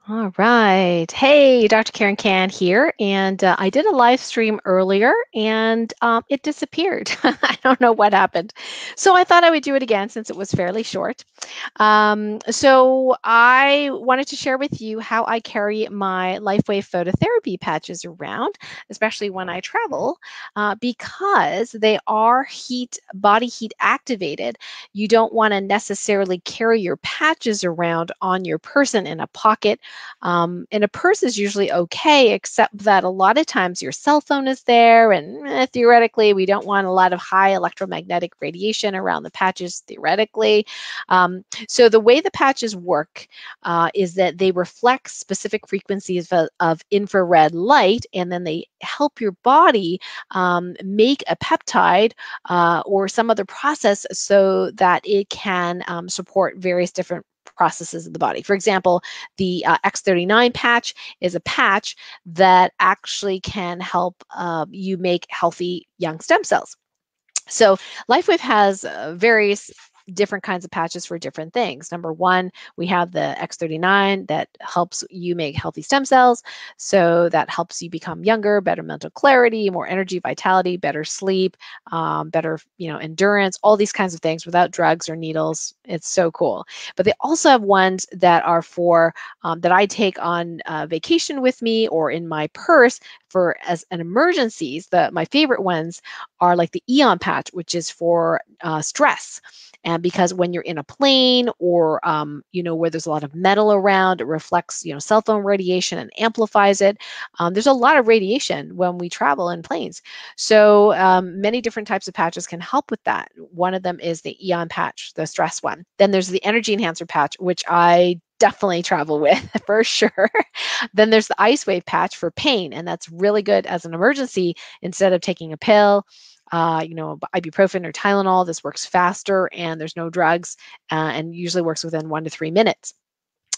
All right. Hey, Dr. Karen Can here. And I did a live stream earlier and it disappeared. I don't know what happened. So I thought I would do it again since it was fairly short. So I wanted to share with you how I carry my LifeWave Phototherapy patches around, especially when I travel, because they are body heat activated. You don't want to necessarily carry your patches around on your person in a pocket. And a purse is usually okay, except that a lot of times your cell phone is there, and theoretically, we don't want a lot of high electromagnetic radiation around the patches, theoretically. So the way the patches work is that they reflect specific frequencies of infrared light, and then they help your body make a peptide or some other process so that it can support various different processes of the body. For example, the X39 patch is a patch that actually can help you make healthy young stem cells. So LifeWave has various different kinds of patches for different things. Number one, we have the X39 that helps you make healthy stem cells. So that helps you become younger, better mental clarity, more energy, vitality, better sleep, better endurance, all these kinds of things without drugs or needles. It's so cool. But they also have ones that are for that I take on vacation with me or in my purse for as an emergencies. My favorite ones are like the Eon patch, which is for stress. And because when you're in a plane or where there's a lot of metal around, it reflects cell phone radiation and amplifies it. There's a lot of radiation when we travel in planes, so many different types of patches can help with that. One of them is the Eon patch, the stress one. Then there's the energy enhancer patch, which I definitely travel with for sure. Then there's the ice wave patch for pain, and that's really good as an emergency instead of taking a pill. Ibuprofen or Tylenol. This works faster and there's no drugs and usually works within 1 to 3 minutes.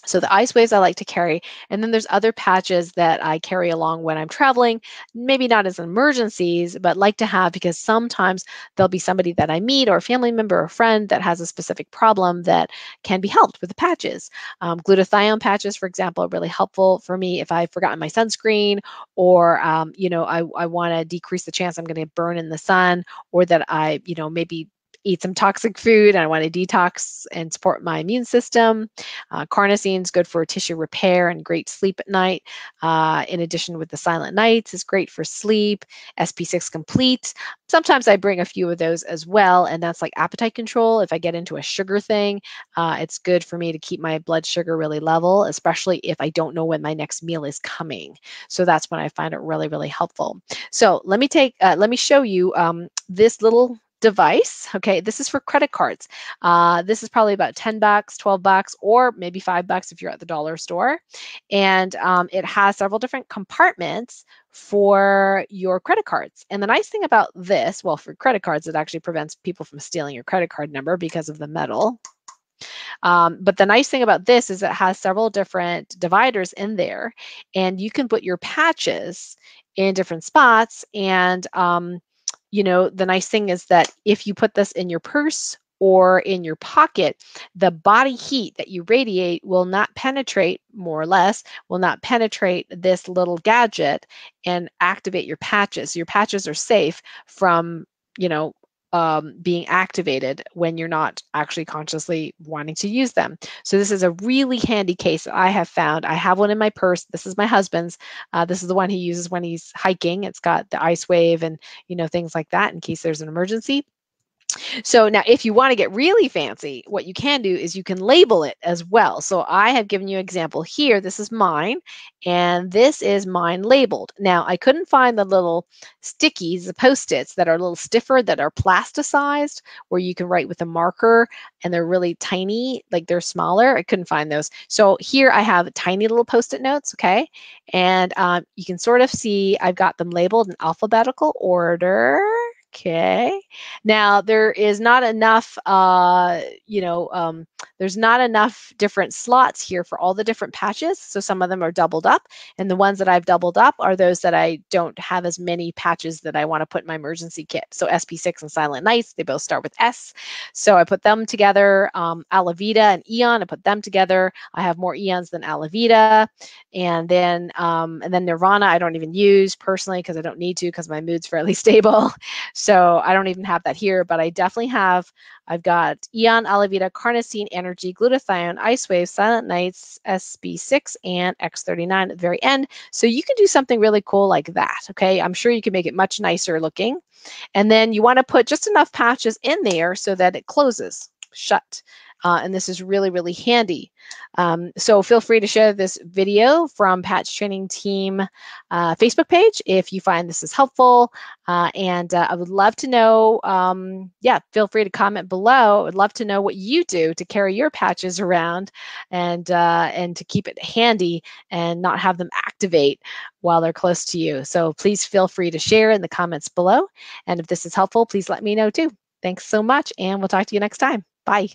So the ice waves I like to carry. And then there's other patches that I carry along when I'm traveling, maybe not as emergencies, but like to have because sometimes there'll be somebody that I meet or a family member or friend that has a specific problem that can be helped with the patches. Glutathione patches, for example, are really helpful for me if I've forgotten my sunscreen or, I want to decrease the chance I'm going to burn in the sun or that I, maybe eat some toxic food and I want to detox and support my immune system. Carnosine is good for tissue repair and great sleep at night. In addition, with the Silent Nights, is great for sleep. SP6 Complete. Sometimes I bring a few of those as well, and that's like appetite control. If I get into a sugar thing, it's good for me to keep my blood sugar really level, especially if I don't know when my next meal is coming. So that's when I find it really, really helpful. So let me show you this little device. Okay, this is for credit cards. This is probably about $10, $12, or maybe $5 if you're at the dollar store. And it has several different compartments for your credit cards. And the nice thing about this, well, for credit cards, it actually prevents people from stealing your credit card number because of the metal. But the nice thing about this is it has several different dividers in there, and you can put your patches in different spots. And the nice thing is that if you put this in your purse or in your pocket, the body heat that you radiate will not penetrate, more or less, will not penetrate this little gadget and activate your patches. Your patches are safe from, being activated when you're not actually consciously wanting to use them. So this is a really handy case that I have found. I have one in my purse. This is my husband's. This is the one he uses when he's hiking. It's got the ice wave and things like that in case there's an emergency. So now if you want to get really fancy, what you can do is you can label it as well. So I have given you an example here. This is mine, and this is mine labeled. Now I couldn't find the little stickies, the Post-its that are a little stiffer, that are plasticized, where you can write with a marker and they're really tiny, like they're smaller. I couldn't find those. So here I have tiny little Post-it notes, okay? And you can sort of see I've got them labeled in alphabetical order. Okay. Now there is not enough, there's not enough different slots here for all the different patches. So some of them are doubled up, and the ones that I've doubled up are those that I don't have as many patches that I want to put in my emergency kit. So SP6 and Silent Nights, they both start with S. So I put them together. Alavita and Eon, I put them together. I have more Eons than Alavita. And then Nirvana, I don't even use personally because I don't need to because my mood's fairly stable. So I don't even have that here, but I definitely have. I've got Eon, Alavita, Carnosine, Energy, Glutathione, Ice Wave, Silent Nights, SB6, and X39 at the very end. So you can do something really cool like that. Okay, I'm sure you can make it much nicer looking. And then you want to put just enough patches in there so that it closes shut. And this is really, really handy. So feel free to share this video from Patch Training Team Facebook page if you find this is helpful. And I would love to know, feel free to comment below. I would love to know what you do to carry your patches around and to keep it handy and not have them activate while they're close to you. So please feel free to share in the comments below. And if this is helpful, please let me know too. Thanks so much, and we'll talk to you next time. Bye.